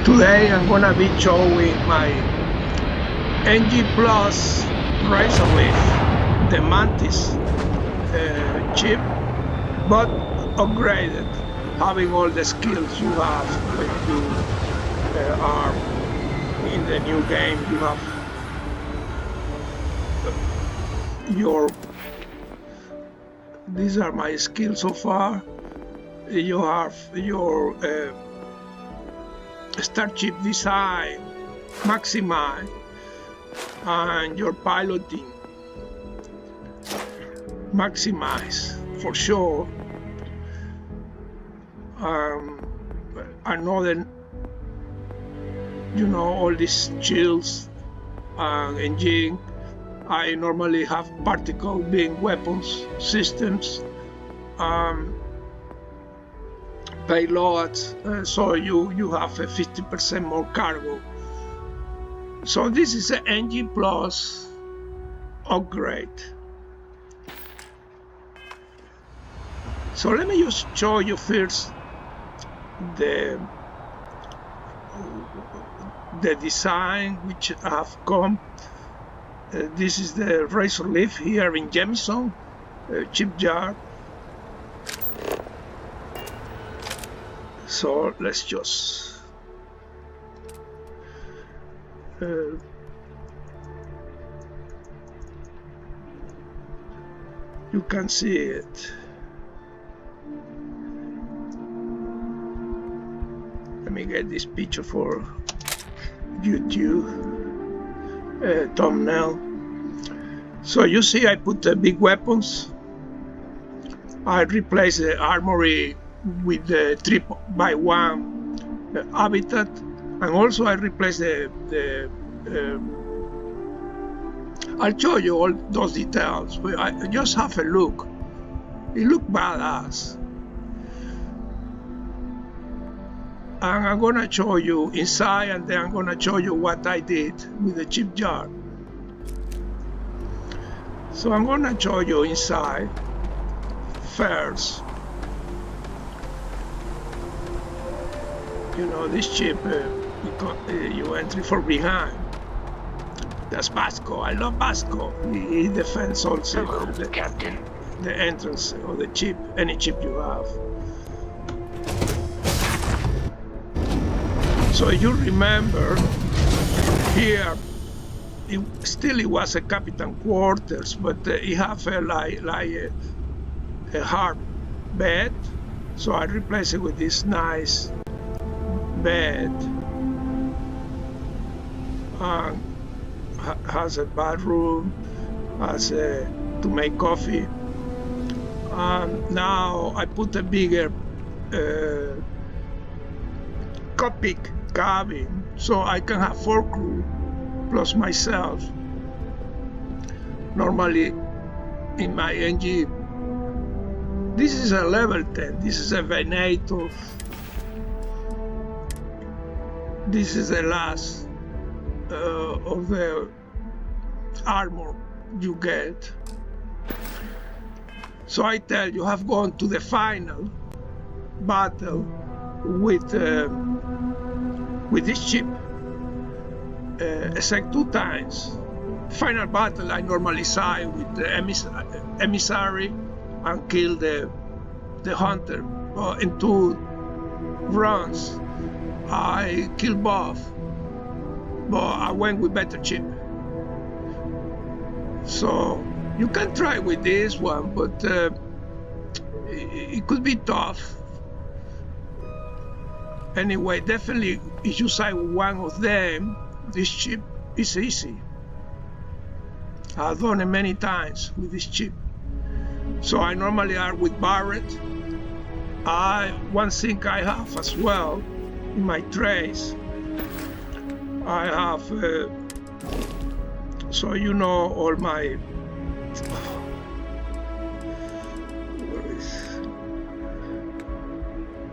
Today I'm gonna be showing my NG Plus Razorleaf, the Mantis chip, but upgraded, having all the skills you have when you are in the new game. You have these are my skills so far. You have your starship design, maximize, and your piloting, maximize for sure. Another, all these shields and engine. I normally have particle beam weapons systems, payloads, so you have a 50% more cargo. So this is an NG Plus upgrade. So let me just show you first the design which have come. This is the Razorleaf here in Jamison shipyard. So let's just you can see it. Let me get this picture for YouTube thumbnail. So you see I put the big weapons. I replace the armory with the 3x1 habitat, and also I replace the I'll show you all those details, but I just have a look. It looks badass. And I'm gonna show you inside, and then I'm gonna show you what I did with the shipyard. So I'm gonna show you inside first. This ship, you enter from behind. That's Vasco. I love Vasco. He defends also Captain. The entrance of the ship, any ship you have. So you remember here, it was a captain quarters, but it have a hard bed. So I replace it with this nice bed. Has a bathroom, has to make coffee. Now I put a bigger cockpit cabin, so I can have 4 crew plus myself. Normally in my engine, this is a level 10, this is a Venator. This is the last of the armor you get. So I tell you, have gone to the final battle with this ship, except 2 times. Final battle I normally side with the emissary and kill the hunter. In 2 runs I killed both, but I went with better ship. So you can try with this one, but it could be tough. Anyway, definitely if you side with one of them, this ship is easy. I've done it many times with this ship. So I normally are with Barrett. One thing I have as well in my trays, I have so all my where is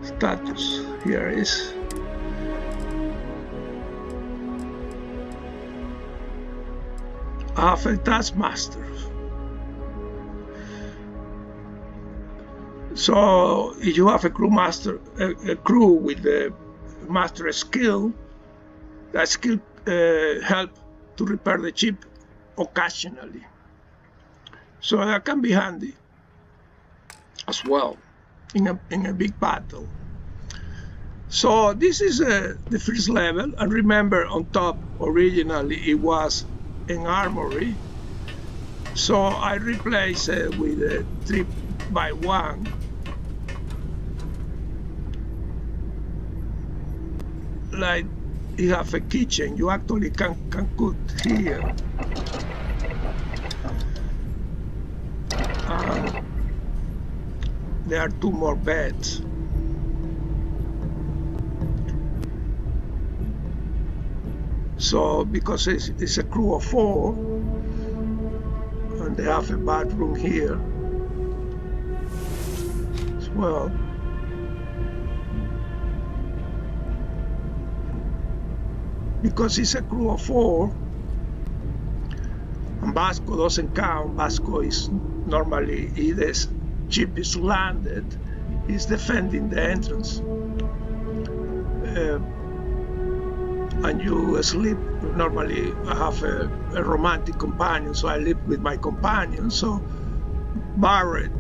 status. Here is I have a taskmaster. So if you have a crew master, a crew with the master a skill. That skill help to repair the ship occasionally. So that can be handy as well in a big battle. So this is the first level, and remember on top originally it was an armory. So I replaced it with a 3x1. Like you have a kitchen, you actually can cook here. There are 2 more beds. So because it's a crew of 4, and they have a bathroom here as well. Because it's a crew of 4, and Vasco doesn't count. Vasco is normally either ship is landed, is defending the entrance. And you sleep. Normally I have a romantic companion, so I live with my companion. So Barrett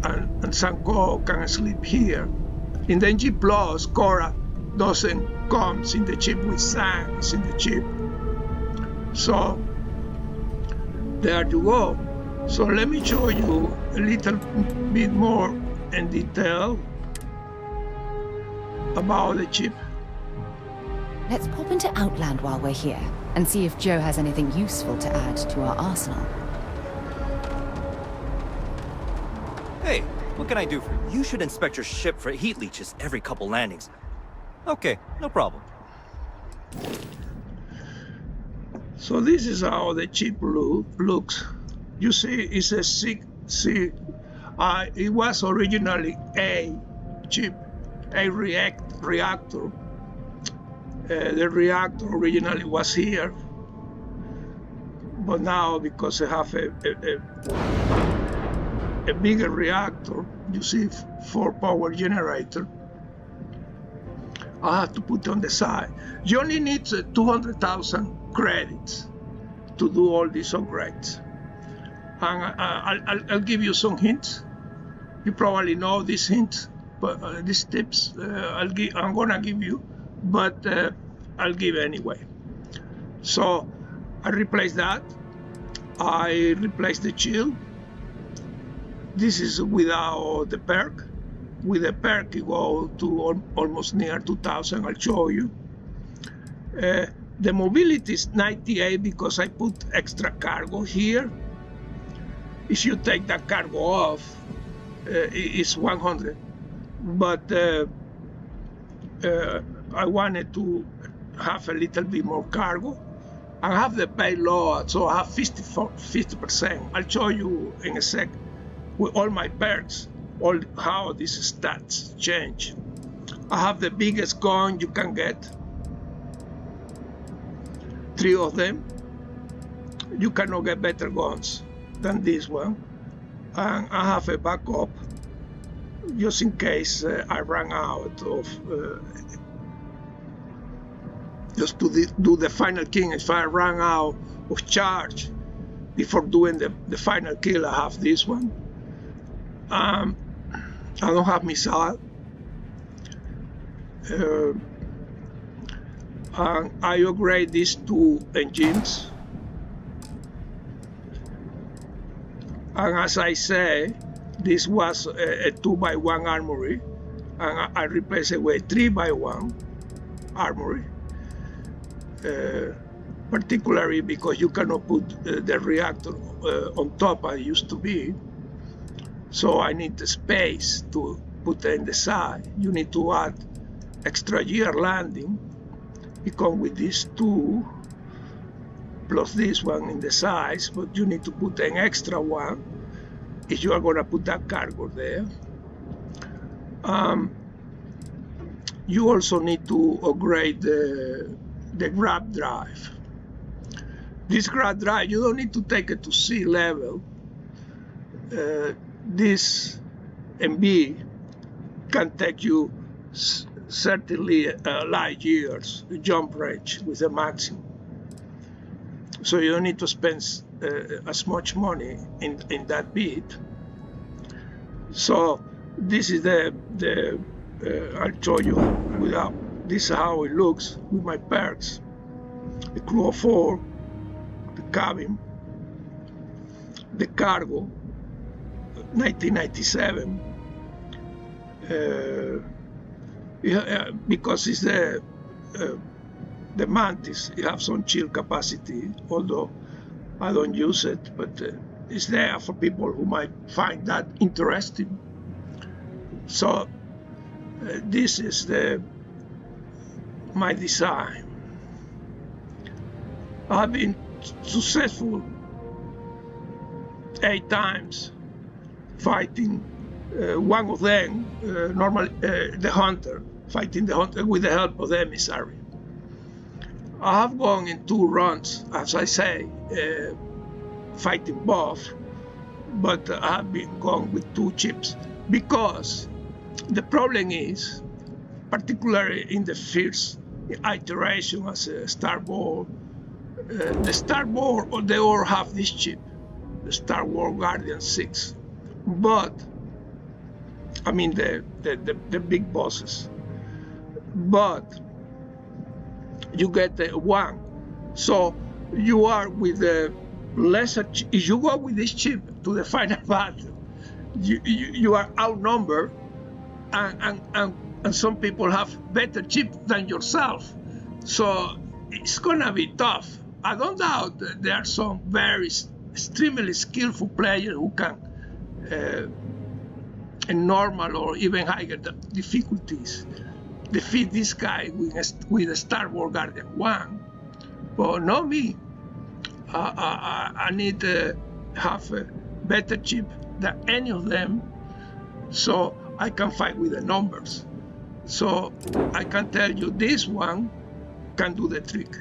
and Sanko can sleep here. In the G Plus, Cora doesn't come in the ship with Sang, it's in the ship. So there you go. So let me show you a little bit more in detail about the ship. Let's pop into Outland while we're here and see if Joe has anything useful to add to our arsenal. Hey, what can I do for you? You should inspect your ship for heat leeches every couple landings. Okay, no problem. So this is how the ship looks. You see, it's a it was originally a ship, a reactor. The reactor originally was here, but now because they have a bigger reactor, you see 4 power generator, I have to put on the side. You only need 200,000 credits to do all these upgrades. And I'll give you some hints. You probably know these hints, but these tips I'm gonna give you, but I'll give anyway. So I replace that. I replace the shield. This is without the perk. With the perk, you go to almost near 2,000. I'll show you. The mobility is 98 because I put extra cargo here. If you take that cargo off, it's 100. But I wanted to have a little bit more cargo. I have the payload, so I have 50%. I'll show you in a sec with all my perks, how these stats change. I have the biggest gun you can get, 3 of them. You cannot get better guns than this one. And I have a backup just in case I run out of just to do the final kill. If I run out of charge before doing the final kill, I have this one. I don't have missile. I upgrade these 2 engines. And as I say, this was a 2x1 armory, and I replaced it with a 3x1 armory. Particularly because you cannot put the reactor on top as it used to be. So I need the space to put it in the side. You need to add extra gear landing. It comes with these 2 plus this one in the sides, but you need to put an extra one if you are going to put that cargo there. You also need to upgrade the grab drive. This grab drive, you don't need to take it to sea level. This MB can take you certainly light years jump range with the maximum. So you don't need to spend as much money in that bit. So this is I'll show you without. This is how it looks with my perks. The crew of 4, the cabin, the cargo, 1997. Because it's the Mantis, you have some chill capacity, although I don't use it, but it's there for people who might find that interesting. So this is my design. I've been successful 8 times fighting one of them, normally the hunter, fighting the hunter with the help of the emissary. I have gone in 2 runs, as I say, fighting both, but I have been going with 2 chips because the problem is, particularly in the first iteration as a starboard, the starboard, they all have this chip, the Star Wars Guardian 6, but I mean the big bosses, but you get 1, so you are with the lesser. If you go with this chip to the final battle, you are outnumbered, and some people have better chip than yourself, so it's gonna be tough. I don't doubt that there are some very extremely skillful players who can in normal or even higher difficulties defeat this guy with a Star Wars Guardian 1, but not me. I need to have a better chip than any of them, so I can fight with the numbers. So I can tell you this one can do the trick.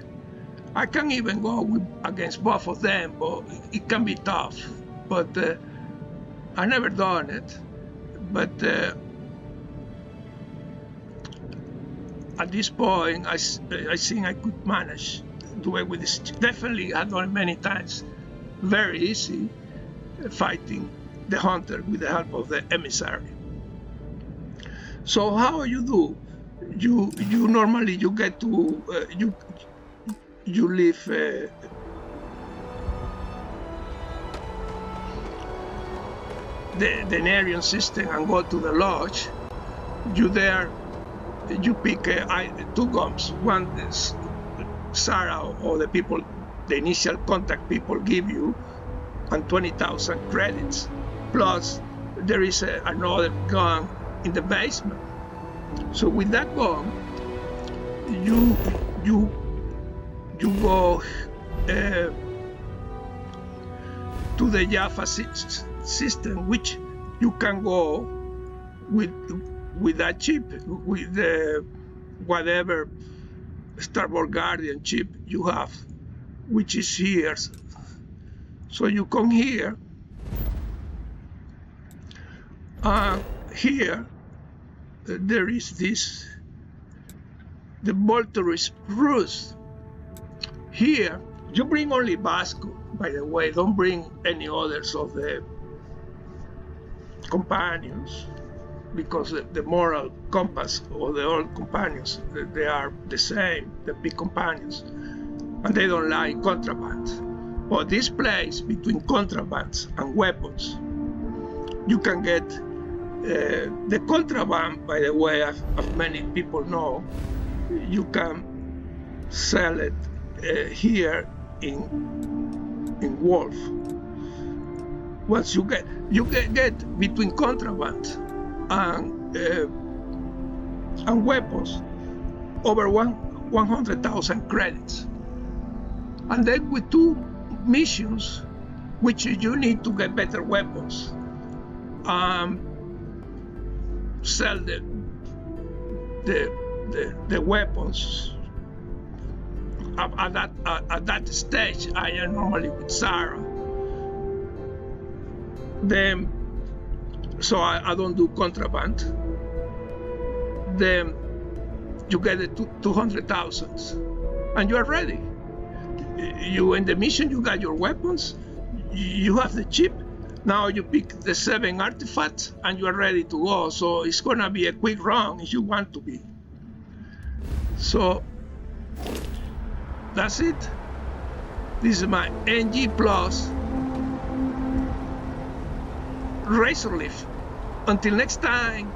I can even go against both of them, but it can be tough. But I never done it. But at this point, I think I could manage to do it with this. Definitely, I've done it many times. Very easy fighting the hunter with the help of the emissary. So how you do? You normally you get to you leave the Nerian system and go to the lodge. You pick 2 guns. One is Sarah or the people, the initial contact people give you, and 20,000 credits. Plus there is another gun in the basement. So with that gun, you go to the Jaffa system, which you can go with that chip, with the whatever Starboard Guardian chip you have, which is here. So you come here, here there is this, the Volturist Roost. Here you bring only Vasco, by the way, don't bring any others of the companions, because the moral compass or the old companions, they are the same, the big companions, and they don't like contraband. But this place between contrabands and weapons, you can get the contraband, by the way, as many people know, you can sell it here in Wolf. Once you get between contraband and weapons over 100,000 credits, and then with 2 missions, which you need to get better weapons, sell the weapons. At that stage, I am normally with Sarah. Then, so I don't do contraband. Then you get the 200,000, and you are ready. You end the mission, you got your weapons, you have the chip. Now you pick the 7 artifacts, and you are ready to go. So it's gonna be a quick run if you want to be. So that's it. This is my NG Plus Razorleaf. Until next time.